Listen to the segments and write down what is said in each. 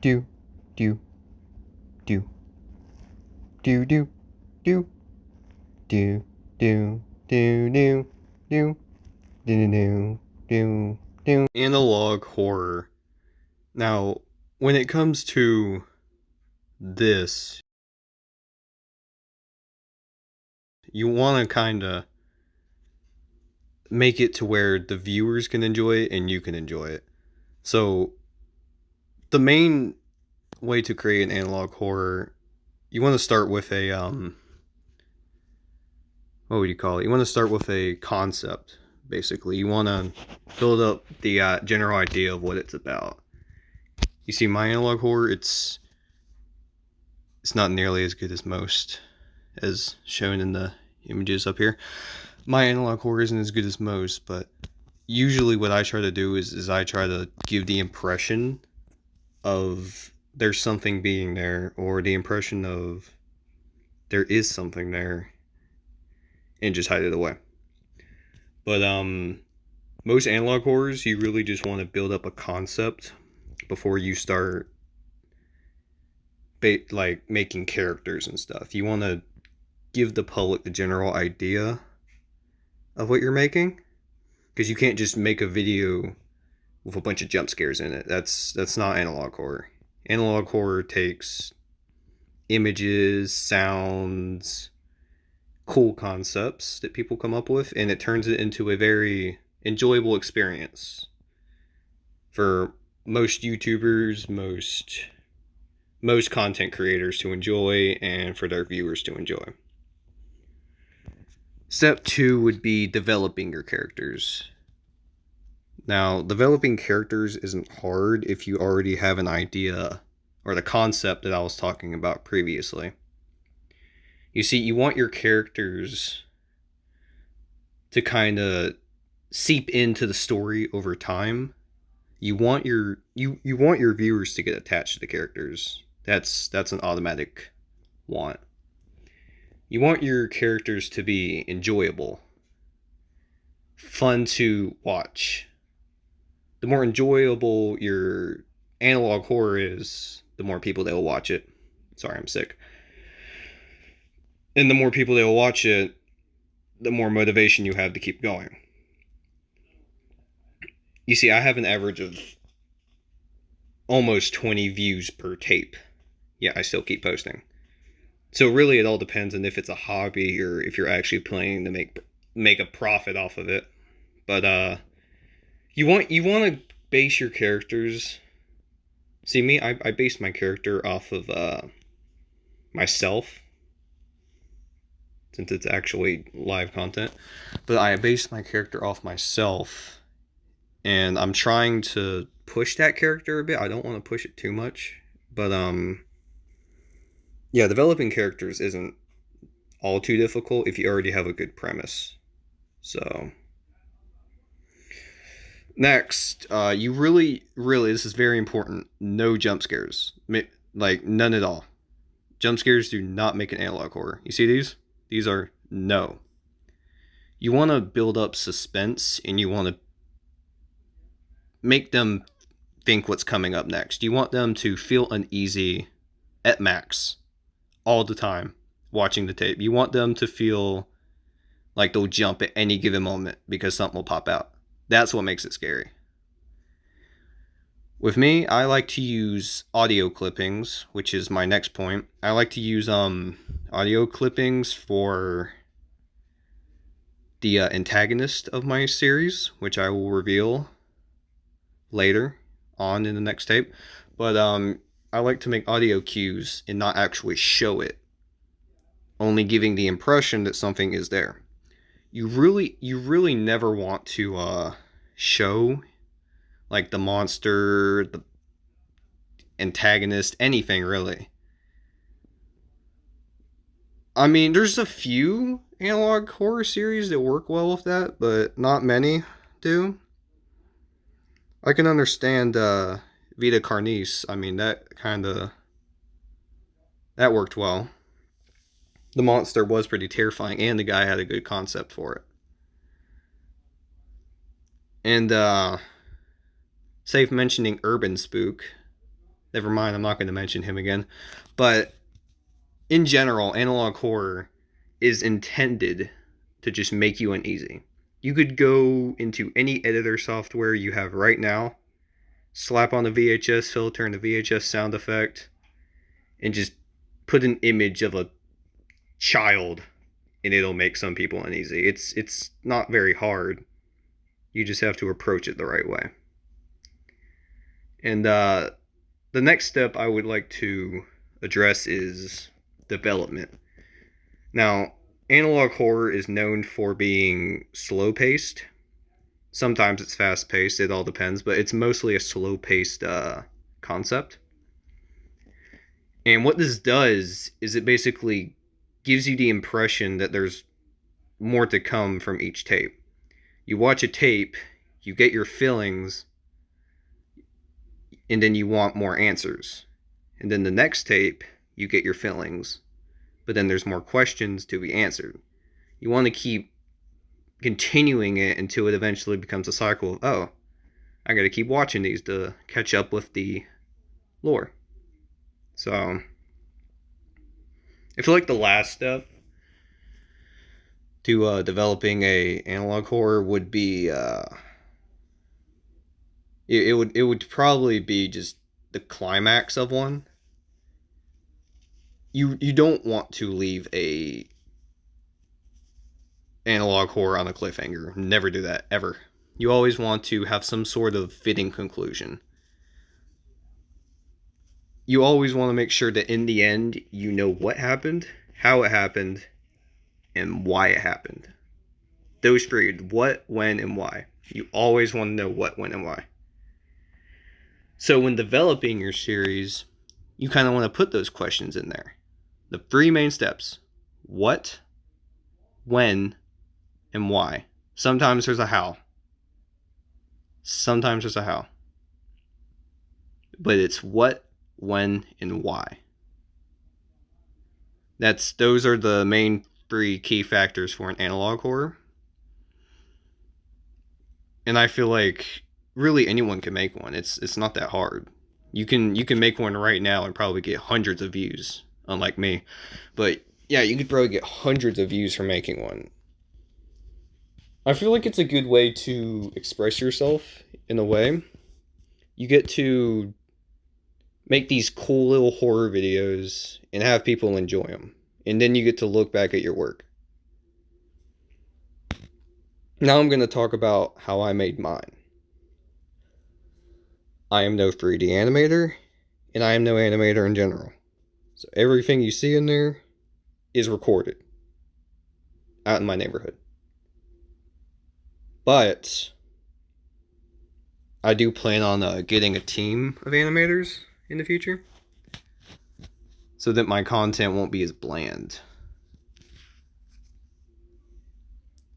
do, do, do, do, do, do, do, do, do, do, do, do, do, do. Analog horror. Now, when it comes to this, you want to kind of make it to where the viewers can enjoy it and you can enjoy it. So, the main way to create an analog horror, you want to start with a what would you call it? You want to start with a concept. Basically, you want to build up the general idea of what it's about. You see, my analog horror, it's not nearly as good as most, as shown in the images up here. My analog horror isn't as good as most, but usually what I try to do is I try to give the impression of there's something being there, or the impression of there is something there, and just hide it away. But most analog horrors, you really just want to build up a concept before you start like making characters and stuff. You want to give the public the general idea of what you're making, because you can't just make a video with a bunch of jump scares in it. That's not analog horror. Analog horror takes images, sounds, cool concepts that people come up with, and it turns it into a very enjoyable experience for most YouTubers, most content creators to enjoy, and for their viewers to enjoy. Step 2 would be developing your characters. Now, developing characters isn't hard if you already have an idea or the concept that I was talking about previously. You see, you want your characters to kind of seep into the story over time. You want your viewers to get attached to the characters. That's an automatic want. You want your characters to be enjoyable, fun to watch. The more enjoyable your analog horror is, the more people that will watch it. Sorry, I'm sick. And the more people that will watch it, the more motivation you have to keep going. You see, I have an average of almost 20 views per tape. Yeah, I still keep posting. So really, it all depends on if it's a hobby or if you're actually planning to make a profit off of it. But you want to base your characters. See me, I based my character off of myself, since it's actually live content. But I based my character off myself, and I'm trying to push that character a bit. I don't want to push it too much, but yeah, developing characters isn't all too difficult if you already have a good premise. So next, you really, this is very important. No jump scares, like none at all. Jump scares do not make an analog horror. You see these? These are no. You want to build up suspense, and you want to make them think what's coming up next. You want them to feel uneasy at max all the time watching the tape. You want them to feel like they'll jump at any given moment because something will pop out. That's what makes it scary. With me, I like to use audio clippings, which is my next point. I like to use audio clippings for the antagonist of my series, which I will reveal later on in the next tape. But I like to make audio cues and not actually show it, only giving the impression that something is there. You really never want to show like the monster, the antagonist, anything really. I mean, there's a few analog horror series that work well with that, but not many do. I can understand Vita Carnice. I mean, that worked well. The monster was pretty terrifying, and the guy had a good concept for it. And safe mentioning Urban Spook. Never mind, I'm not going to mention him again. But in general, analog horror is intended to just make you uneasy. You could go into any editor software you have right now, slap on the VHS filter and the VHS sound effect, and just put an image of a child, and it'll make some people uneasy. It's not very hard. You just have to approach it the right way. And the next step I would like to address is development. Now, analog horror is known for being slow paced. Sometimes it's fast paced, it all depends, but it's mostly a slow paced concept. And what this does is it basically gives you the impression that there's more to come from each tape. You watch a tape, you get your feelings, and then you want more answers. And then the next tape, you get your feelings, but then there's more questions to be answered. You want to keep continuing it until it eventually becomes a cycle of, oh, I gotta keep watching these to catch up with the lore. So, I feel like the last step to developing a analog horror would be it would probably be just the climax of one. You don't want to leave a analog horror on a cliffhanger. Never do that ever. You always want to have some sort of fitting conclusion. You always want to make sure that in the end you know what happened, how it happened, and why it happened. Those three: what, when, and why. You always want to know what, when, and why. So when developing your series, you kind of want to put those questions in there. The three main steps: what, when, and why. Sometimes there's a how. Sometimes there's a how. But it's what, when, and why. Those are the main three key factors for an analog horror. And I feel like really anyone can make one. It's not that hard. You can make one right now and probably get hundreds of views, unlike me. But yeah, you could probably get hundreds of views from making one. I feel like it's a good way to express yourself in a way. You get to make these cool little horror videos and have people enjoy them. And then you get to look back at your work. Now I'm going to talk about how I made mine. I am no 3D animator, and I am no animator in general. So everything you see in there is recorded out in my neighborhood. But I do plan on getting a team of animators in the future so that my content won't be as bland.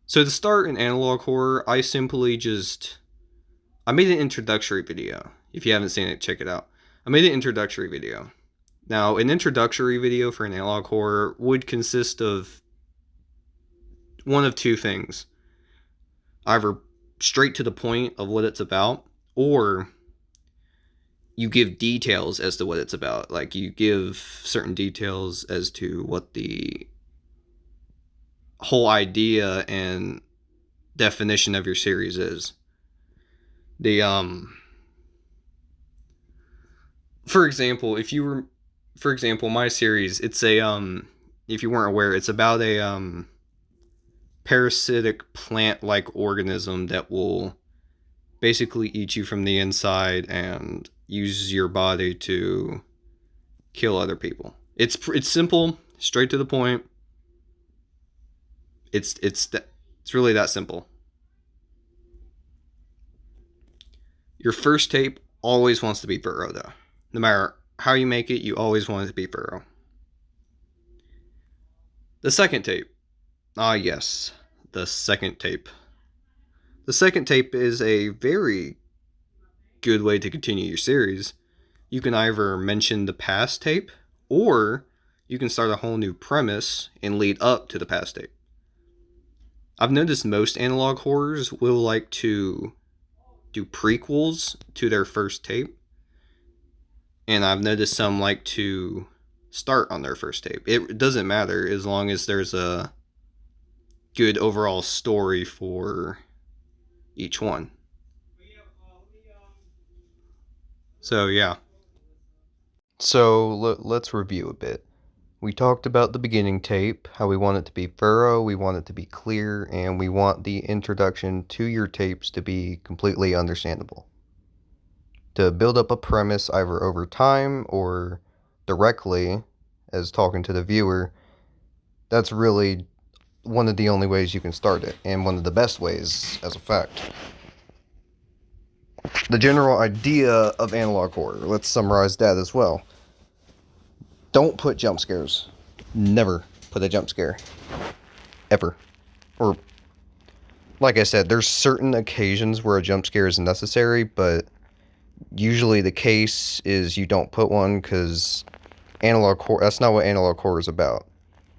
So to start in analog horror, I made an introductory video. If you haven't seen it, check it out. I made an introductory video. Now, an introductory video for an analog horror would consist of one of two things. Either straight to the point of what it's about, or you give details as to what it's about. Like, you give certain details as to what the whole idea and definition of your series is. For example, my series, it's if you weren't aware, it's about a parasitic plant-like organism that will basically eat you from the inside and use your body to kill other people. It's simple, straight to the point. It's really that simple. Your first tape always wants to be thorough, though. No matter how you make it, you always want it to be thorough. The second tape. Yes, the second tape. The second tape is a very good way to continue your series. You can either mention the past tape, or you can start a whole new premise and lead up to the past tape. I've noticed most analog horrors will like to do prequels to their first tape. And I've noticed some like to start on their first tape. It doesn't matter as long as there's a good overall story for each one. So, yeah. So, let's review a bit. We talked about the beginning tape, how we want it to be thorough, we want it to be clear, and we want the introduction to your tapes to be completely understandable. To build up a premise either over time or directly as talking to the viewer, that's really one of the only ways you can start it, and one of the best ways, as a fact. The general idea of analog horror, let's summarize that as well. Don't put jump scares. Never put a jump scare. Ever. Or, like I said, there's certain occasions where a jump scare is necessary, but usually the case is you don't put one because analog horror, that's not what analog horror is about.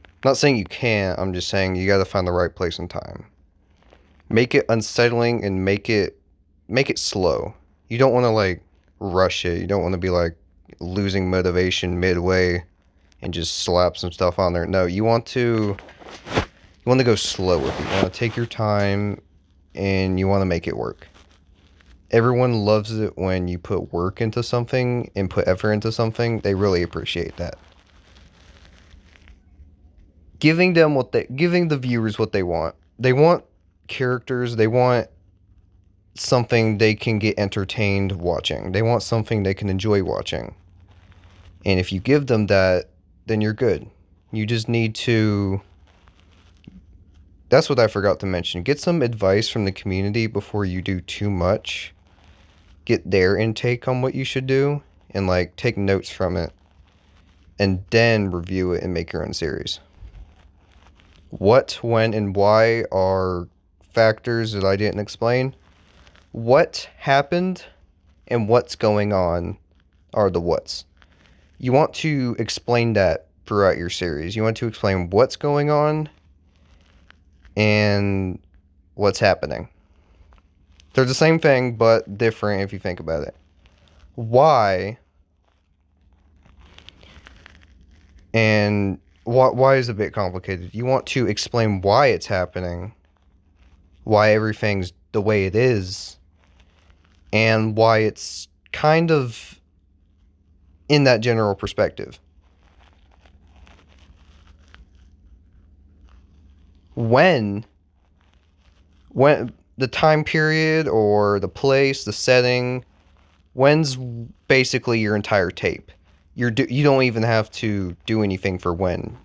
I'm not saying you can't, I'm just saying you gotta find the right place and time. Make it unsettling and make it slow. You don't want to like rush it. You don't want to be like losing motivation midway and just slap some stuff on there. No, you want to go slow with it. You want to take your time and you want to make it work. Everyone loves it when you put work into something and put effort into something. They really appreciate that. Giving the viewers what they want. They want characters, they want something they can get entertained watching. They want something they can enjoy watching. And if you give them that, then you're good. You just need to... That's what I forgot to mention. Get some advice from the community before you do too much. Get their intake on what you should do and like take notes from it. And then review it and make your own series. What, when, and why are factors that I didn't explain. What happened and what's going on are the what's. You want to explain that throughout your series. You want to explain what's going on and what's happening. They're the same thing, but different if you think about it. Why and why is a bit complicated. You want to explain why it's happening, why everything's the way it is, and why it's kind of in that general perspective. When the time period or the place, the setting, when's basically your entire tape. You don't even have to do anything for when.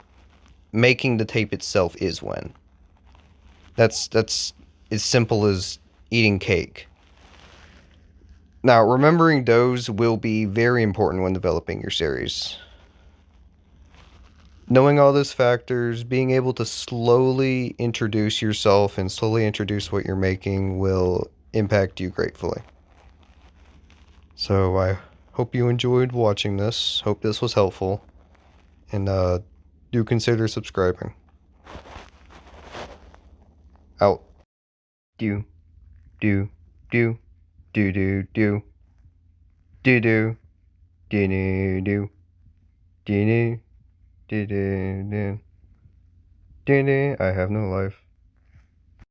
Making the tape itself is when. That's as simple as eating cake. Now, remembering those will be very important when developing your series. Knowing all those factors, being able to slowly introduce yourself and slowly introduce what you're making will impact you gratefully. So I hope you enjoyed watching this. Hope this was helpful. And do consider subscribing. Out. Do. Do. Do. Do. Do. Do. Do. Do. Do. Do. Do. Do. Do. Do. Do. I have no life.